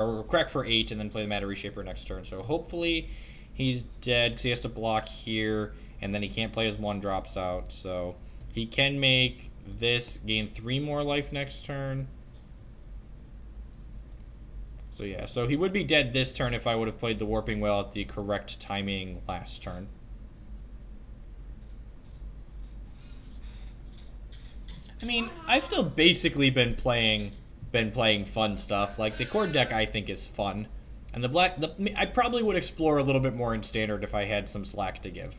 or crack for 8 and then play the Matter Reshaper next turn. So hopefully he's dead because he has to block here, and then he can't play his 1-drops out. So he can make this, gain 3 more life next turn. So yeah, so he would be dead this turn if I would have played the Warping Wail at the correct timing last turn. I mean, I've still basically been playing fun stuff. Like the core deck I think is fun. And I probably would explore a little bit more in standard if I had some slack to give.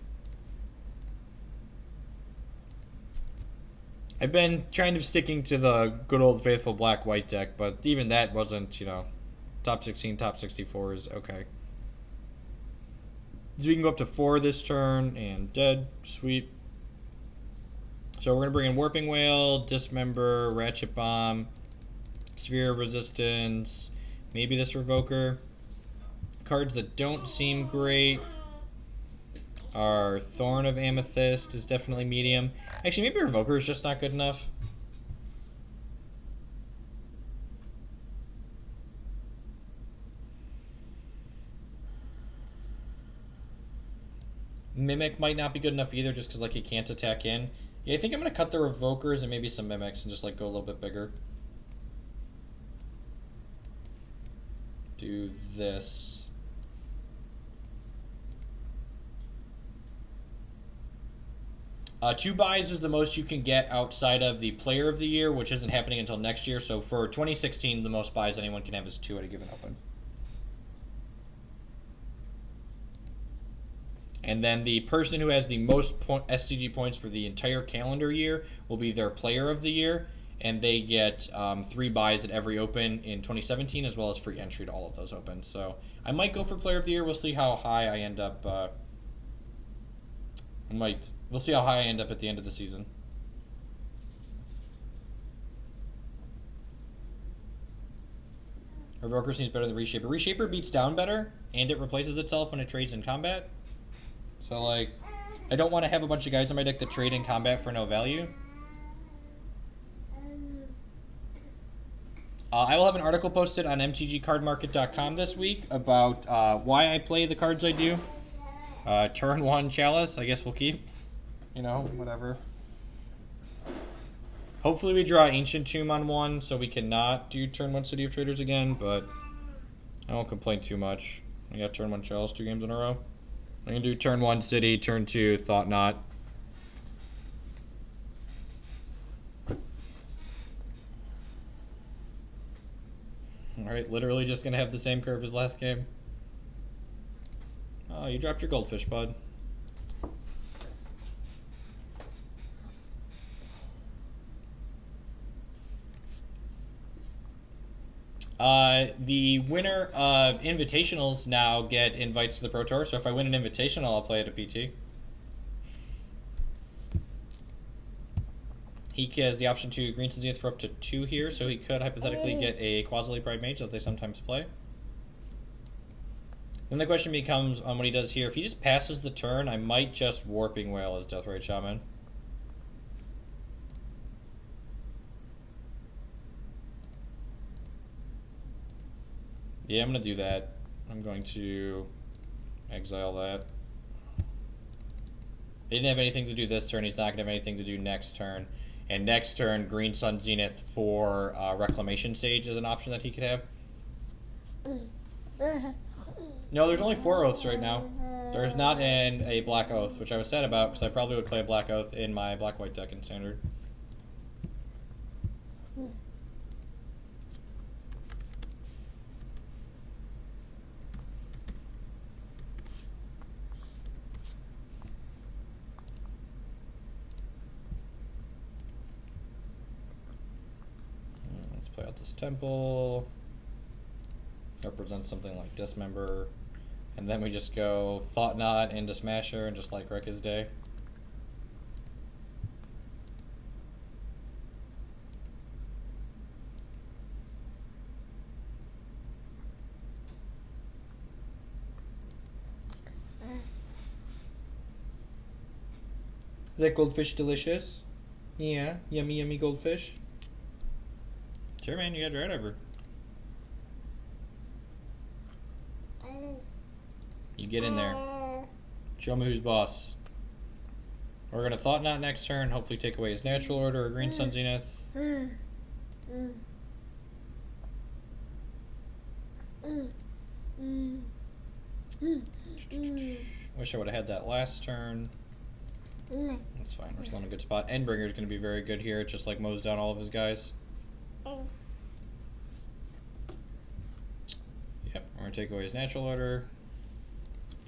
I've been kind of sticking to the good old faithful black-white deck, but even that wasn't, you know, top 16, top 64 is okay. So we can go up to 4 this turn, and dead. Sweet. So we're going to bring in Warping Wail, Dismember, Ratchet Bomb, Sphere of Resistance, maybe this Revoker. Cards that don't seem great are Thorn of Amethyst is definitely medium. Actually, maybe Revoker is just not good enough. Mimic might not be good enough either, just because like he can't attack in. Yeah, I think I'm gonna cut the Revokers and maybe some Mimics and just like go a little bit bigger. Do this. 2 buys is the most you can get outside of the Player of the Year, which isn't happening until next year. So for 2016, the most buys anyone can have is 2 at a given open. And then the person who has the most SCG points for the entire calendar year will be their Player of the Year, and they get 3 buys at every open in 2017, as well as free entry to all of those opens. So I might go for Player of the Year. We'll see how high I end up. We'll see how high I end up at the end of the season. Revoker seems better than Reshaper. Reshaper beats down better, and it replaces itself when it trades in combat. So, like, I don't want to have a bunch of guys in my deck that trade in combat for no value. I will have an article posted on mtgcardmarket.com this week about why I play the cards I do. Turn 1 Chalice, I guess we'll keep. You know, whatever. Hopefully we draw Ancient Tomb on 1, so we cannot do turn 1 City of Traders again, but I won't complain too much. I got turn 1 Chalice 2 games in a row. I'm going to do turn 1 City, turn 2 Thought Knot. Alright, literally just going to have the same curve as last game. Oh, you dropped your goldfish, bud. The winner of Invitationals now get invites to the Pro Tour, so if I win an Invitational, I'll play at a PT. He has the option to Green Sun Zenith for up to 2 here, so he could hypothetically get a Quasili Pride Mage that they sometimes play. Then the question becomes on what he does here. If he just passes the turn, I might just Warping Wail as Deathrite Shaman. Yeah, I'm going to do that. I'm going to exile that. He didn't have anything to do this turn. He's not going to have anything to do next turn. And next turn, Green Sun Zenith for Reclamation Sage is an option that he could have. No, there's only 4 Oaths right now. There's not a Black Oath, which I was sad about because I probably would play a Black Oath in my Black-White deck in Standard. Let's play out this Temple. Represents something like Dismember. And then we just go Thought Knot into Smasher and just like wreck his day. Is that goldfish delicious? Yeah, yummy, yummy goldfish. Sure, man, you got right over. You get in there. Show me who's boss. We're gonna Thought Knot next turn. Hopefully take away his natural order or Green Sun Zenith. Wish I would have had that last turn. That's fine. We're still in a good spot. Endbringer is going to be very good here. It just like mows down all of his guys. Yep. We're going to take away his natural order.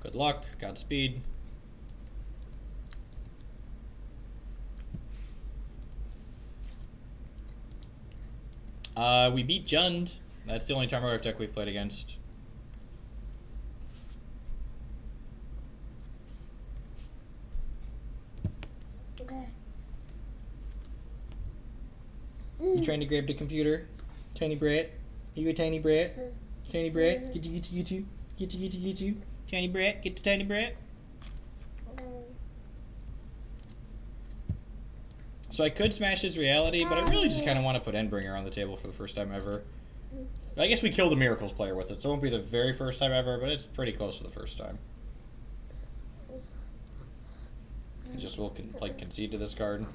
Good luck. Godspeed. We beat Jund. That's the only Tarmogoyf deck we've played against. You trying to grab the computer? Tiny brat? You a tiny brat? Tiny brat? Get you. Tiny brat? Get the tiny brat? So I could smash his reality, but I really just kind of want to put Endbringer on the table for the first time ever. I guess we killed a Miracles player with it, so it won't be the very first time ever, but it's pretty close to the first time. Just will concede to this card.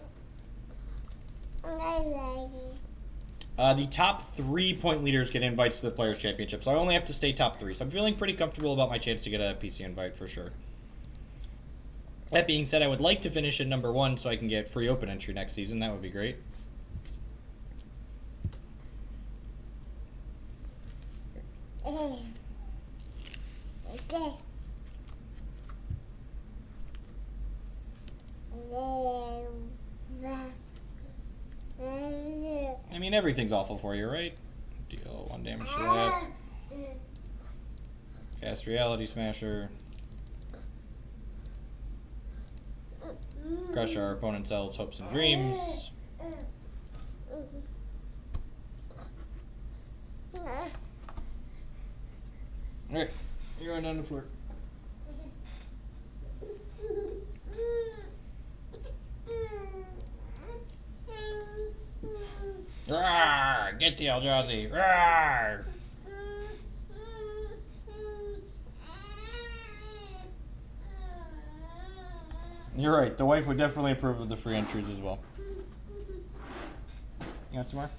The top 3 point leaders get invites to the Players' Championship, so I only have to stay top 3. So I'm feeling pretty comfortable about my chance to get a PC invite for sure. That being said, I would like to finish at number 1 so I can get free open entry next season. That would be great. Okay. I mean, everything's awful for you, right? Deal 1 damage to that. Cast Reality Smasher. Crush our opponent's elves' hopes and dreams. Alright, you're going down the floor. Rawr! Get the Eldrazi! Rawr! You're right, the wife would definitely approve of the free entries as well. You want some more?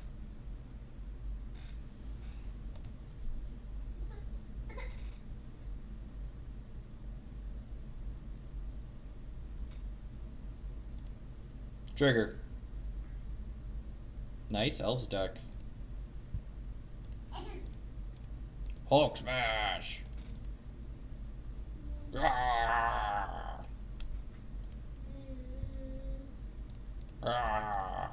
Trigger. Nice elves deck. Hulk smash. Rawr. Rawr.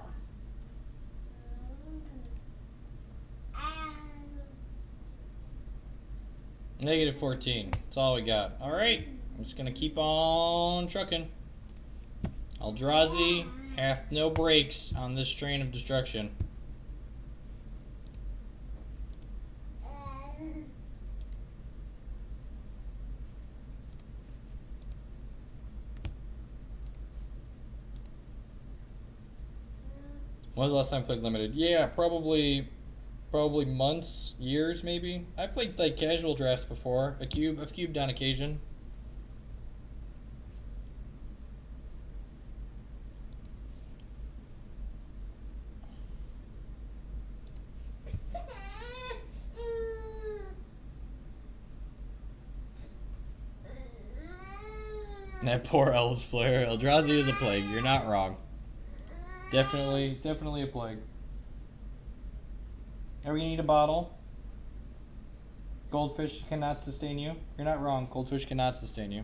Negative 14. That's all we got. Alright. I'm just gonna keep on trucking. Eldrazi hath no brakes on this train of destruction. When was the last time I played Limited? Yeah, probably months, years maybe. I played like casual drafts before. I've cubed on occasion. That poor elves player. Eldrazi is a plague. You're not wrong. Definitely a plague. Are we gonna need a bottle? Goldfish cannot sustain you. You're not wrong. Goldfish cannot sustain you.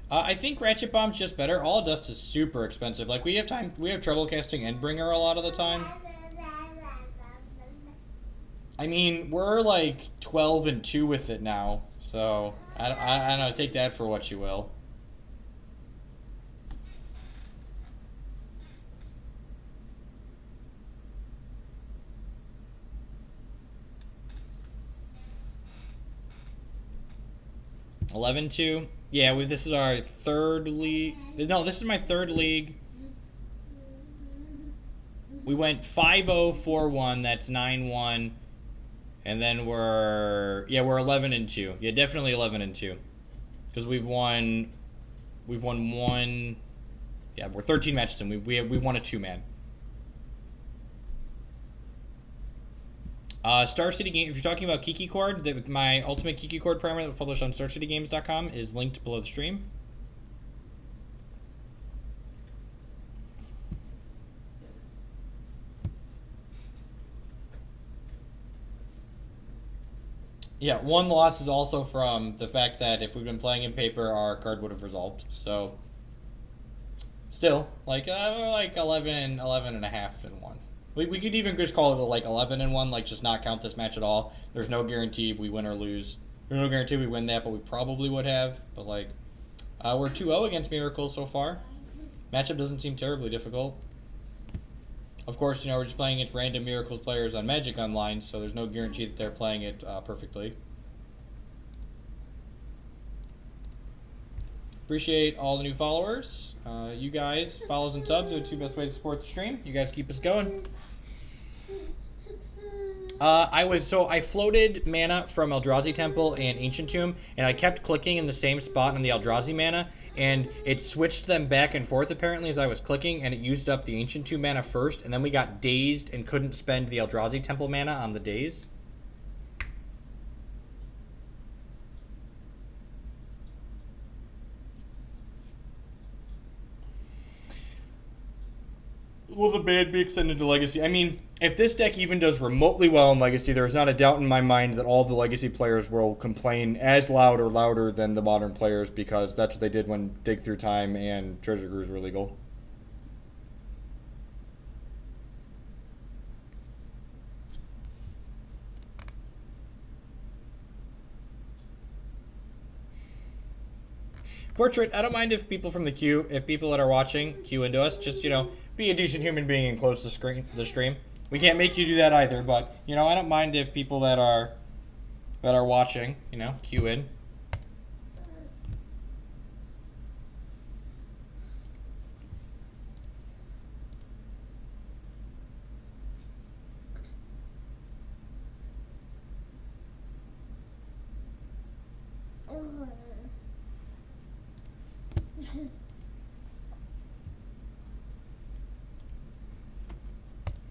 I think Ratchet Bomb's just better. All Dust is super expensive. Like we have trouble casting Endbringer a lot of the time. I mean, we're like 12-2 with it now, so I don't know. Take that for what you will. $11-2. Yeah, this is our third league. No, this is my third league. We went 5-0, 4-1. That's 9-1. And then we're 11-2. Yeah, definitely 11-2. Because we've won one. Yeah, we're 13 matches and we won a 2-man. Star City Game. If you're talking about Kiki Cord, my ultimate Kiki Cord primer that was published on StarCityGames.com is linked below the stream. Yeah, one loss is also from the fact that if we'd been playing in paper, our card would have resolved. So, still, like 11 and a half and 1. We could even just call it like 11 and 1, like just not count this match at all. There's no guarantee we win or lose. There's no guarantee we win that, but we probably would have. But like, we're 2-0 against Miracles so far. Matchup doesn't seem terribly difficult. Of course, we're just playing against random Miracles players on Magic Online, so there's no guarantee that they're playing it perfectly. Appreciate all the new followers. You guys, follows and subs are the two best ways to support the stream. You guys keep us going. I floated mana from Eldrazi Temple and Ancient Tomb, and I kept clicking in the same spot on the Eldrazi mana, and it switched them back and forth apparently as I was clicking, and it used up the Ancient Tomb mana first, and then we got dazed and couldn't spend the Eldrazi Temple mana on the daze. Will the ban be extended to Legacy? I mean, if this deck even does remotely well in Legacy, there is not a doubt in my mind that all of the Legacy players will complain as loud or louder than the Modern players, because that's what they did when Dig Through Time and Treasure Cruise were legal. Portrait, I don't mind if people from the queue, if people that are watching queue into us, just, be a decent human being and close the stream. We can't make you do that either, but, I don't mind if people that are watching, queue in.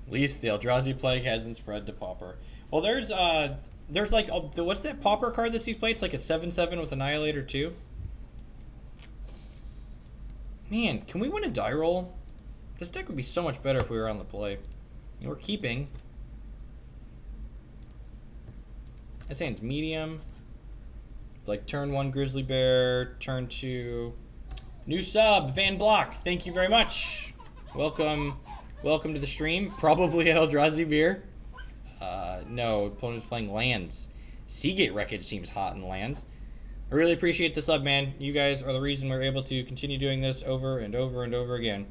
At least the Eldrazi plague hasn't spread to Pauper. Well, there's like, what's that Pauper card that he's played? It's like a 7/7 with Annihilator 2. Man, can we win a die roll? This deck would be so much better if we were on the play. We're keeping. This hand's medium. It's like turn 1 Grizzly Bear, turn 2. New sub, Van Block. Thank you very much. Welcome to the stream. Probably an Eldrazi beer. No, opponent's playing lands. Seagate Wreckage seems hot in lands. I really appreciate the sub, man. You guys are the reason we're able to continue doing this over and over and over again.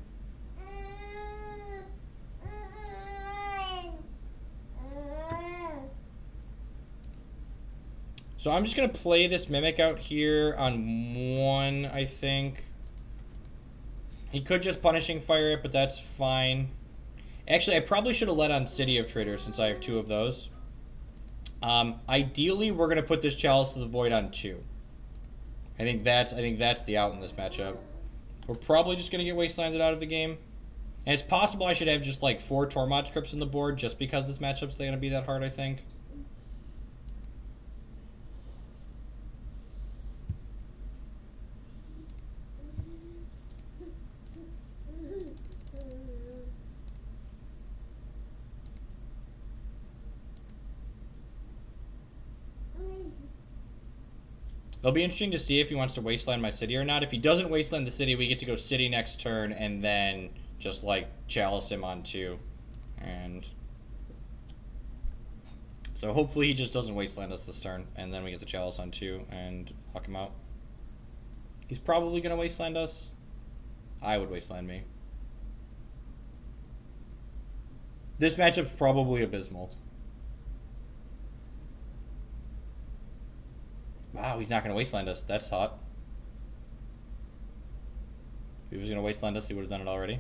So I'm just going to play this Mimic out here on 1, I think. He could just Punishing Fire it, but that's fine. Actually, I probably should have let on City of Traders since I have 2 of those. Ideally, we're going to put this Chalice to the Void on 2. I think that's the out in this matchup. We're probably just going to get Wastelanded out of the game. And it's possible I should have just like 4 Tormod Crypts on the board just because this matchup's going to be that hard, I think. It'll be interesting to see if he wants to wasteland my city or not. If he doesn't wasteland the city, we get to go city next turn and then just like chalice him on 2. And so hopefully he just doesn't wasteland us this turn and then we get the chalice on 2 and knock him out. He's probably going to wasteland us. I would wasteland me. This matchup's probably abysmal. Wow, he's not going to wasteland us. That's hot. If he was going to wasteland us, he would have done it already.